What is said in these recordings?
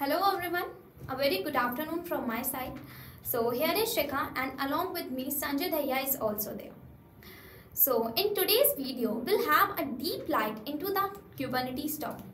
Hello everyone, a very good afternoon from my side. So here is Shikha and along with me Sanjay Daya is also there. So in today's video we'll have a deep light into the Kubernetes topic.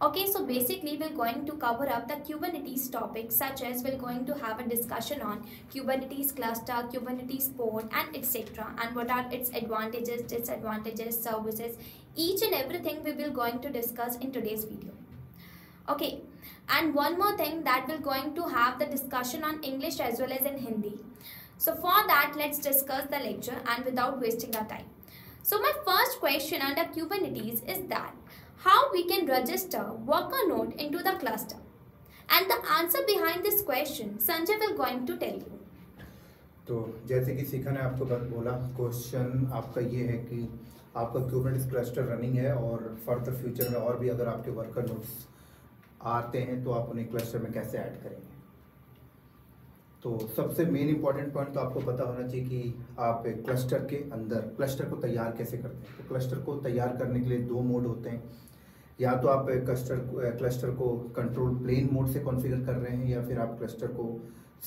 Okay, so basically we're going to cover up the Kubernetes topics such as we're going to have a discussion on Kubernetes cluster, Kubernetes port and etc. and what are its advantages, disadvantages, services, each and everything we will going to discuss in today's video. Okay, and one more thing that we're going to have the discussion on English as well as in Hindi. So for that, let's discuss the lecture and without wasting our time. So my first question under Kubernetes is that how we can register worker node into the cluster. And the answer behind this question, Sanjay will going to tell you. तो जैसे कि शिखा ने आपको बोला, question आपका ये है कि आपका Kubernetes क्लस्टर रनिंग है और फर्दर फ्यूचर में और भी अगर आपके वर्कर नोड्स आते हैं तो आप उन्हें क्लस्टर में कैसे ऐड करेंगे। तो सबसे मेन इंपॉर्टेंट पॉइंट तो आपको पता होना चाहिए कि आप एक क्लस्टर के अंदर क्लस्टर को तैयार कैसे करते हैं। तो क्लस्टर को तैयार करने के लिए दो मोड होते हैं, या तो आप क्लस्टर को कंट्रोल प्लेन मोड से कॉन्फ़िगर कर रहे हैं या फिर आप क्लस्टर को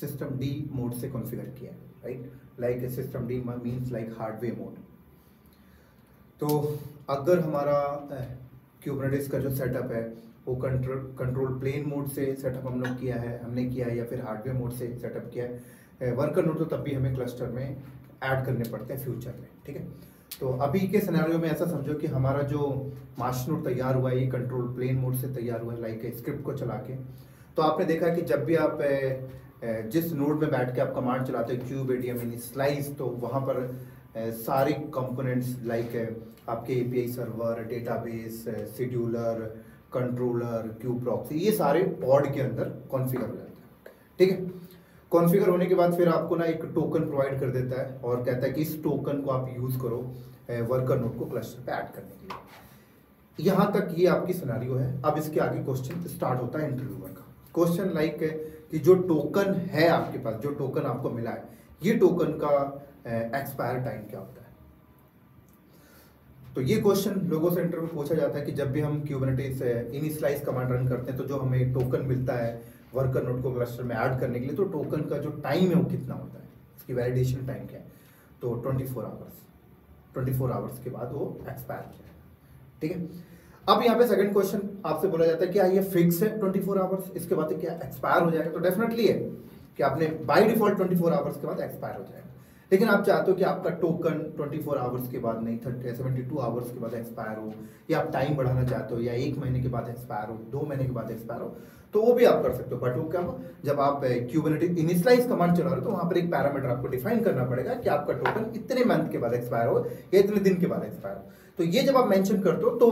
सिस्टम डी मोड से कॉन्फ़िगर किया है, right. Like system D means like hardware mode. तो अगर हमारा क्यूबरनेटिस का जो सेटअप है वो कंट्रोल प्लेन मोड से सेटअप हमने किया है या फिर हार्डवेयर मोड से सेटअप किया है वर्कर नोड, तो तब भी हमें क्लस्टर में ऐड करने पड़ते हैं फ्यूचर में, ठीक है। तो अभी के सिनेरियो में ऐसा समझो कि हमारा जो मास्टर नोड तैयार हुआ है ये कंट्रोल प्लेन मोड से तैयार हुआ है, लाइक स्क्रिप्ट को चला के। तो आपने देखा कि जब भी आप जिस नोड में बैठ के आप कमांड चलाते हो क्यूब स्लाइस, तो वहाँ पर सारे कंपोनेंट्स लाइक आपके API server, database, scheduler, controller, Q proxy, ये सारे पॉड के अंदर कॉन्फ़िगर हो जाता है, ठीक है। कॉन्फ़िगर होने के बाद फिर आपको ना एक टोकन प्रोवाइड कर देता है और कहता है कि इस टोकन को आप यूज़ करो वर्कर नोड को क्लस्टर पे ऐड करने के लिए। यहाँ तक ये आपकी सिनेरियो है। अब इसके आगे क्वेश्चन स्टार्ट होता है इंटरव्यूअर का। क्वेश्चन लाइक कि जो टोकन है आपके पास, जो टोकन आपको मिला है, ये टोकन का एक्सपायर टाइम क्या होता है। तो ये क्वेश्चन लोगों से इंटरव्यू पूछा जाता है कि जब भी हम क्यूबरनेटिस इनिशियलाइज कमांड रन करते हैं तो जो हमें टोकन मिलता है वर्कर नोड को क्लस्टर में ऐड करने के लिए, तो टोकन का जो टाइम है वो कितना होता है, इसकी वैलिडेशन टाइम क्या है। तो 24 आवर्स के बाद वो एक्सपायर किया है, ठीक है। अब यहाँ पे सेकंड क्वेश्चन आपसे बोला जाता है क्या ये फिक्स है 24 आवर्स, इसके बाद क्या एक्सपायर हो जाएगा। तो डेफिनेटली है कि आपने बाय डिफॉल्ट 24 आवर्स के बाद एक्सपायर हो जाएगा, लेकिन आप चाहते हो कि आपका टोकन 24 आवर्स के बाद नहीं 72 आवर्स के बाद एक्सपायर हो, या आप टाइम बढ़ाना चाहते हो या 1 महीने के बाद एक्सपायर हो, 2 महीने के बाद एक्सपायर हो, तो वो भी आप कर सकते हो। बट वो क्या हो, जब आप क्यूबरनेटिस इनिशियलाइज कमांड चला रहे हो तो वहाँ पर एक पैरामीटर आपको डिफाइन करना पड़ेगा कि आपका टोकन इतने मंथ के बाद एक्सपायर हो या इतने दिन के बाद एक्सपायर हो। तो ये जब आप मेंशन करते हो तो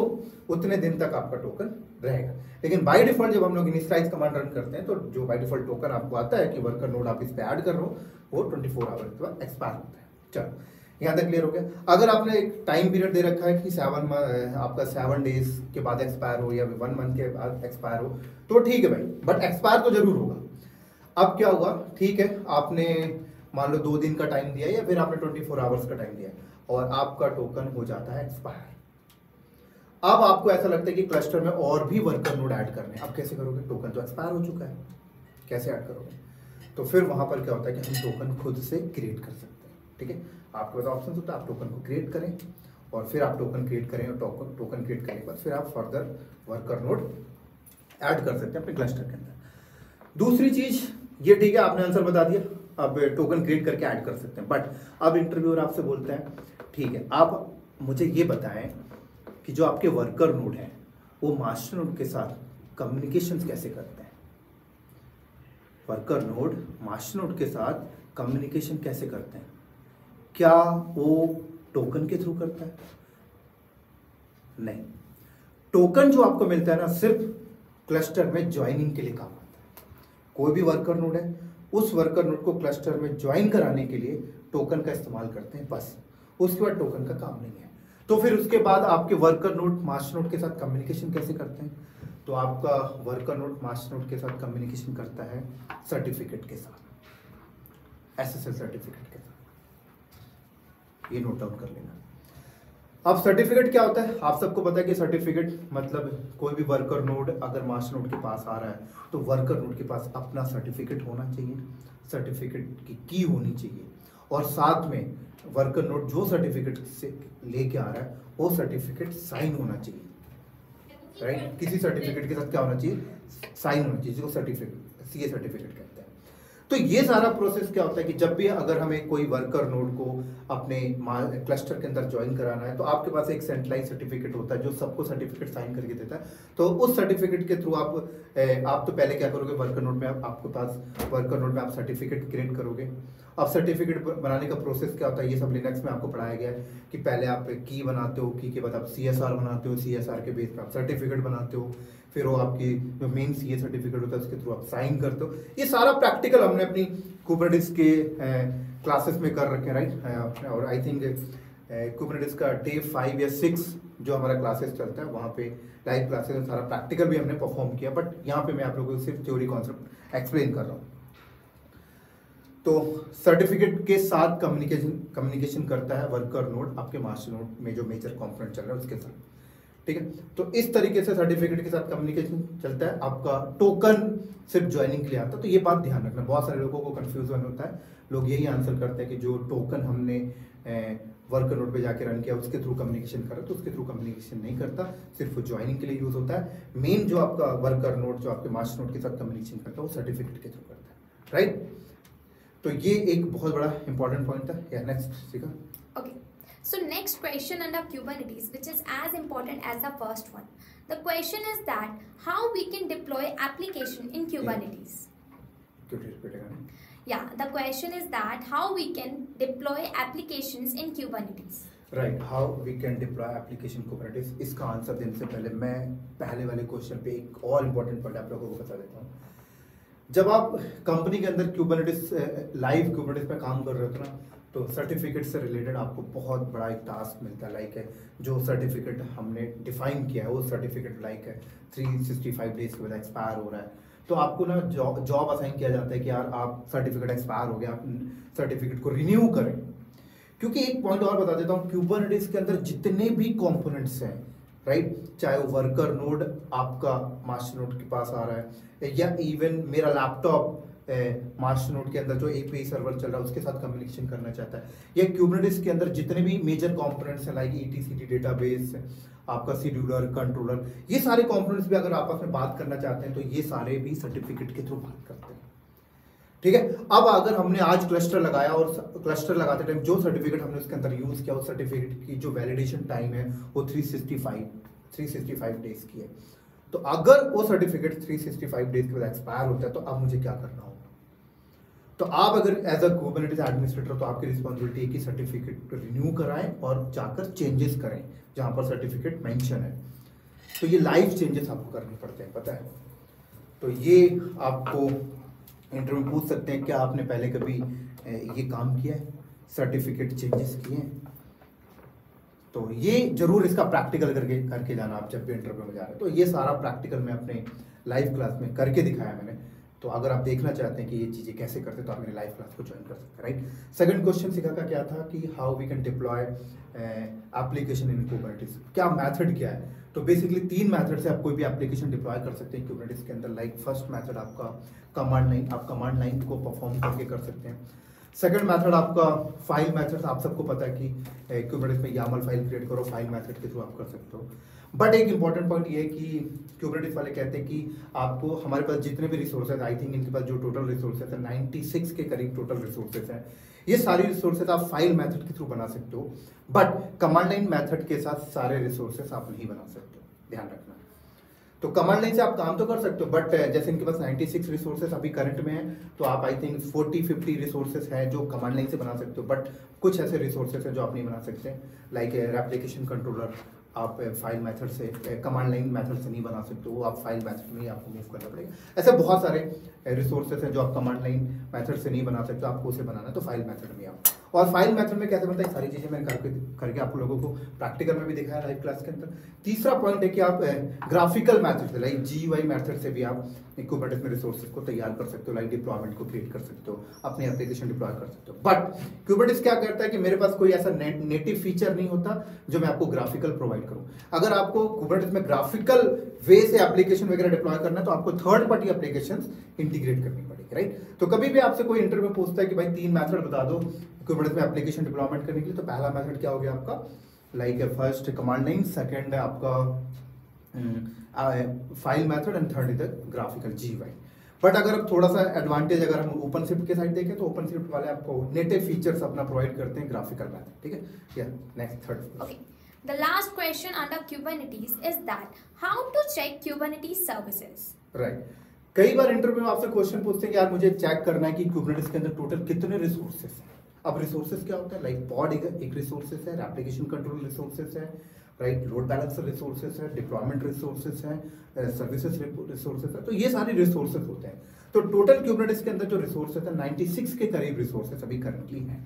उतने दिन तक आपका टोकन रहेगा। लेकिन बाय डिफॉल्ट जब हम लोग इनिशियलाइज कमांड रन करते हैं तो जो बाय डिफॉल्ट टोकन आपको आता है कि वर्कर नोड आप इस पे ऐड कर रहे हो वो 24 आवर के बाद एक्सपायर होता है। चलो यहाँ तक क्लियर हो गया। अगर आपने एक टाइम पीरियड दे रखा है कि आपका 7 डेज के बाद एक्सपायर हो या 1 मंथ के बाद एक्सपायर हो, तो ठीक है भाई, बट एक्सपायर तो जरूर होगा। अब क्या हुआ, ठीक है, आपने मान लो 2 दिन का टाइम दिया या फिर आपने 24 आवर्स का टाइम दिया और आपका टोकन हो जाता है एक्सपायर। अब आपको ऐसा लगता है कि क्लस्टर में और भी वर्कर नोड ऐड करने हैं, अब कैसे करोगे, टोकन तो एक्सपायर हो चुका है, कैसे ऐड करोगे। तो फिर वहां पर क्या होता है कि हम टोकन खुद से क्रिएट कर सकते हैं, ठीक है। आपके पास ऑप्शन होता है, आप टोकन को क्रिएट करें और फिर आप टोकन क्रिएट करें और टोकन क्रिएट करने के बाद फिर आप फर्दर वर्कर नोड ऐड कर सकते हैं अपने क्लस्टर के अंदर। दूसरी चीज ये, ठीक है, आपने आंसर बता दिया, अब टोकन क्रिएट करके ऐड कर सकते हैं। बट अब इंटरव्यूअर आपसे बोलता है ठीक है, आप मुझे ये बताएं कि जो आपके वर्कर नोड है वो मास्टर नोड के साथ कम्युनिकेशन कैसे करते हैं। वर्कर नोड मास्टर नोड के साथ कम्युनिकेशन कैसे करते हैं, क्या वो टोकन के थ्रू करता है? नहीं, टोकन जो आपको मिलता है ना सिर्फ क्लस्टर में ज्वाइनिंग के लिए काम आता है। कोई भी वर्कर नोड है, उस वर्कर नोड को क्लस्टर में ज्वाइन कराने के लिए टोकन का इस्तेमाल करते हैं, बस। उसके बाद टोकन का काम नहीं है। तो फिर उसके बाद आपके वर्कर नोड मास्टर नोड के साथ कम्युनिकेशन कैसे करते हैं? तो आपका वर्कर नोड मास्टर नोड के साथ कम्युनिकेशन करता है सर्टिफिकेट के साथ, एसएसएल सर्टिफिकेट के साथ। ये नोट डाउन कर लेना। अब सर्टिफिकेट क्या होता है, आप सबको पता है कि सर्टिफिकेट मतलब कोई भी वर्कर नोड अगर मास्टर नोड के पास आ रहा है तो वर्कर नोड के पास अपना सर्टिफिकेट होना चाहिए, सर्टिफिकेट की की होनी चाहिए, और साथ में वर्कर नोड जो सर्टिफिकेट से लेके आ रहा है वो सर्टिफिकेट साइन होना चाहिए, राइट। किसी सर्टिफिकेट के साथ क्या होना चाहिए, साइन होना चाहिए, जिसको सर्टिफिकेट सीए सर्टिफिकेट कहते हैं। तो ये सारा प्रोसेस क्या होता है कि जब भी अगर हमें कोई वर्कर नोड को अपने क्लस्टर के अंदर ज्वाइन कराना है तो आपके पास एक सेंट्रलाइज सर्टिफिकेट होता है जो सबको सर्टिफिकेट साइन करके देता है। तो उस सर्टिफिकेट के थ्रू आप तो पहले क्या करोगे, वर्कर नोड में आपके पास वर्कर नोड में आप सर्टिफिकेट क्रिएट करोगे। अब सर्टिफिकेट बनाने का प्रोसेस क्या होता है, ये सब लिनक्स में आपको पढ़ाया गया है कि पहले आप की बनाते हो, की के बाद आप CSR बनाते हो, CSR के बेस पर आप सर्टिफिकेट बनाते हो, फिर वो आपकी जो मेन सीए सर्टिफिकेट होता है उसके थ्रू आप साइन करते हो। ये सारा प्रैक्टिकल हमने अपनी कुबरनेटिस के क्लासेस में कर रखे हैं, राइट। और आई थिंक कुबरनेटिस का डे 5 या 6 जो हमारा क्लासेस चलता है वहाँ पे लाइव क्लासेस में सारा प्रैक्टिकल भी हमने परफॉर्म किया, बट यहाँ पे मैं आप लोगों को सिर्फ थ्योरी कॉन्सेप्ट एक्सप्लेन कर रहा हूँ। तो सर्टिफिकेट के साथ कम्युनिकेशन करता है वर्कर नोड आपके मास्टर नोड में जो मेजर कंपोनेंट चल रहा है उसके साथ, ठीक है। तो इस तरीके से सर्टिफिकेट के साथ कम्युनिकेशन चलता है। आपका टोकन सिर्फ ज्वाइनिंग के लिए आता है, तो ये बात ध्यान रखना, बहुत सारे लोगों को कंफ्यूजन होता है। लोग यही आंसर करते हैं कि जो टोकन हमने वर्कर नोड पे जाके रन किया उसके थ्रू कम्युनिकेशन करा, तो उसके थ्रू कम्युनिकेशन नहीं करता, सिर्फ वो ज्वाइनिंग के लिए यूज होता है। मेन जो आपका वर्कर नोड जो आपके मास्टर नोड के साथ कम्युनिकेशन करता है वो सर्टिफिकेट के थ्रू करता है, राइट। तो ये एक बहुत बड़ा इंपॉर्टेंट पॉइंट था। या नेक्स्ट सीखा। Okay. So next question under Kubernetes, which is as important as the first one. The question is that how we can deploy application in Kubernetes. Yeah, the question is that how we can deploy applications in Kubernetes. Right, how we can deploy application Kubernetes. इसका answer देने से पहले मैं पहले वाले question पे एक और इम्पोर्टेंट पॉइंट आप लोगों को बता देता हूँ। जब आप कंपनी के अंदर कुबरनेटिस लाइव कुबरनेटिस पे काम कर रहे होते ना, तो सर्टिफिकेट से रिलेटेड आपको बहुत बड़ा एक टास्क मिलता है। लाइक है जो सर्टिफिकेट हमने डिफाइन किया है वो सर्टिफिकेट लाइक है 365 डेज के बाद एक्सपायर हो रहा है, तो आपको ना जॉब असाइन किया जाता है कि यार आप सर्टिफिकेट एक्सपायर हो गया, आप सर्टिफिकेट को रिन्यू करें। क्योंकि एक पॉइंट और बता देता हूँ, कुबरनेटिस के अंदर जितने भी कंपोनेंट्स हैं, राइट, चाहे वो वर्कर नोड आपका मास्टर नोड के पास आ रहा है या इवन मेरा लैपटॉप मास्टर नोड के अंदर जो एपीआई सर्वर चल रहा है उसके साथ कम्युनिकेशन करना चाहता है, या कुबरनेटिस के अंदर जितने भी मेजर कंपोनेंट्स हैं लाइक ETCT डेटाबेस, आपका शेड्यूलर, कंट्रोलर, ये सारे कंपोनेंट्स भी अगर आपस में बात करना चाहते हैं तो ये सारे भी सर्टिफिकेट के थ्रू बात करते हैं, ठीक है। अब अगर हमने आज क्लस्टर लगाया और क्लस्टर लगाते टाइम जो सर्टिफिकेट हमने उसके अंदर यूज किया उस सर्टिफिकेट की जो वैलिडेशन टाइम है वो 365 डेज की है। तो अगर वो सर्टिफिकेट 365 डेज के बाद एक्सपायर होता है तो अब मुझे क्या करना होगा? तो आप अगर एज अ कुबरनेटिस एडमिनिस्ट्रेटर तो आपकी रिस्पॉन्सिबिलिटी है कि सर्टिफिकेट रिन्यू कराएं और जाकर चेंजेस करें जहां पर सर्टिफिकेट मेंशन है। तो ये लाइव चेंजेस आपको करने पड़ते हैं, पता है। तो ये आपको इंटरव्यू पूछ सकते हैं क्या आपने पहले कभी ये काम किया है, सर्टिफिकेट चेंजेस किए हैं? तो ये जरूर इसका प्रैक्टिकल करके जाना आप जब भी इंटरव्यू में जा रहे हैं। तो ये सारा प्रैक्टिकल मैं अपने लाइव क्लास में करके दिखाया मैंने। तो अगर आप देखना चाहते हैं कि ये चीज़ें कैसे करते हैं तो आप मेरे लाइव क्लास को ज्वाइन कर सकते हैं, राइट। सेकंड क्वेश्चन सीखा का क्या था कि how we can deploy application in Kubernetes, क्या मेथड क्या है? तो बेसिकली 3 मेथड से आप कोई भी एप्लीकेशन डिप्लॉय कर सकते हैं कुबरनेटिस के अंदर। लाइक फर्स्ट मेथड आपका कमांड लाइन, आप कमांड लाइन को परफॉर्म करके कर सकते हैं। सेकंड मेथड आपका फाइल मेथड, आप सबको पता है कि कुबरनेटिस में YAML फाइल क्रिएट करो, फाइल मेथड के थ्रू आप कर सकते हो। बट एक इंपॉर्टेंट पॉइंट ये है कि कुबरनेटिस वाले कहते हैं कि आपको हमारे पास जितने भी रिसोर्सेज, आई थिंक इनके पास जो टोटल रिसोर्सेज है 96 के करीब टोटल रिसोर्सेज हैं, ये सारी रिसोर्सेज आप फाइल मेथड के थ्रू बना सकते हो, बट कमांड लाइन मेथड के साथ सारे रिसोर्सेज आप नहीं बना सकते हो, ध्यान रखना। तो कमांड लाइन से आप काम तो कर सकते हो, बट जैसे इनके पास 96 रिसोर्सेज अभी करंट में है, तो आप आई थिंक 40-50 रिसोर्सेज हैं जो कमांड लाइन से बना सकते हो, बट कुछ ऐसे रिसोर्सेज हैं जो आप नहीं बना सकते, लाइक रेप्लिकेशन कंट्रोलर आप फाइल मेथड से, कमांड लाइन मेथड से नहीं बना सकते हो, आप फाइल मेथड में ही आपको मूव करना पड़ेगा। ऐसे बहुत सारे रिसोर्सेज हैं जो आप कमांड लाइन मेथड से नहीं बना सकते, आपको उसे बनाना है तो फाइल मेथड में आप और फाइल मेथड में कैसे बनता है, सारी चीजें मैंने करके आप लोगों को प्रैक्टिकल में भी दिखाया लाइव क्लास के अंदर। तीसरा पॉइंट है कि आप ग्राफिकल मेथड से लाइक GUI मेथड से भी आप कुबरनेटिस में रिसोर्सेज को तैयार कर सकते हो, लाइक डिप्लॉयमेंट को क्रिएट कर सकते हो, अपनी एप्लीकेशन डिप्लॉय कर सकते हो। बट कुबरनेटिस क्या करता है कि मेरे पास कोई ऐसा नेटिव फीचर नहीं होता जो मैं आपको ग्राफिकल प्रोवाइड करूं। अगर आपको कुबरनेटिस में ग्राफिकल वे से एप्लीकेशन वगैरह डिप्लॉय करना है तो आपको थर्ड पार्टी एप्लीकेशंस इंटीग्रेट करनी पड़ेगी, राइट। तो कभी भी आपसे कोई इंटरव्यू पूछता है कि भाई 3 मेथड बता दो कुबरनेटिस में एप्लीकेशन डिप्लॉयमेंट करने के लिए, तो पहला मेथड क्या हो गया आपका, like first command line, second है आपका file method and third is the graphical GUI। But अगर अब थोड़ा सा एडवांटेज अगर हम ओपनशिफ्ट के साइड देखें तो ओपनशिफ्ट वाले आपको नेटिव फीचर्स अपना प्रोवाइड करते हैं ग्राफिकल मेथड, ठीक है। या next third. Okay. The last question under Kubernetes is that how to check Kubernetes services. Right. कई बार इंटरव्यू में आपसे क्वेश्चन पूछते हैं कि यार मुझे चेक करना है कि कुबरनेटिस के अंदर टोटल कितने रिसोर्सेज हैं। अब रिसोर्सेज क्या होता है, लाइक पॉड एक रिसोर्सेज है, एप्लीकेशन कंट्रोल रिसोर्सेज है, राइट, लोड बैलेंसर रिसोर्सेज है, डिप्लॉयमेंट रिसोर्सेज है, सर्विसेज रिसोर्सेज है, तो ये सारे रिसोर्सेज होते हैं। तो टोटल कुबरनेटिस के अंदर जो रिसोर्सेज है 96 के करीब रिसोर्सेज अभी करंटली हैं,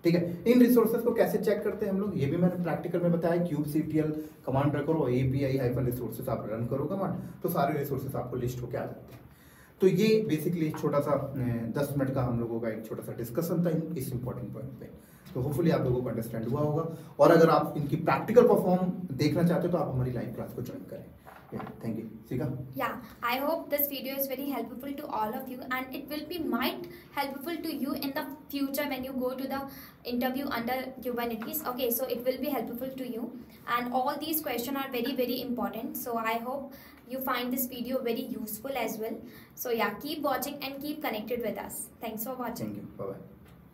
ठीक है। इन रिसोर्सेज को कैसे चेक करते हैं हम लोग, ये भी मैंने प्रैक्टिकल में बताया। kubectl कमांड रन करो, API-resources आप रन करो कमांड, तो सारे रिसोर्सेज आपको लिस्ट होके आ जाते हैं। तो ये बेसिकली छोटा सा 10 मिनट का हम लोगों का एक छोटा सा डिस्कशन था इस इंपॉर्टेंट पॉइंट पे। तो होपफुली आप लोगों को अंडरस्टैंड हुआ होगा, और अगर आप इनकी प्रैक्टिकल परफॉर्म देखना चाहते हो तो आप हमारी लाइव क्लास को ज्वाइन करें। थैंक यू सीखा। Yeah, I hope this video is very helpful to all of you, and it will be might helpful to you in the future when you go to the interview under Kubernetes. Okay, so it will be helpful to you, and all these questions are very important. So I hope you find this video very useful as well. So yeah, keep watching and keep connected with us. Thanks for watching. Thank you, bye bye.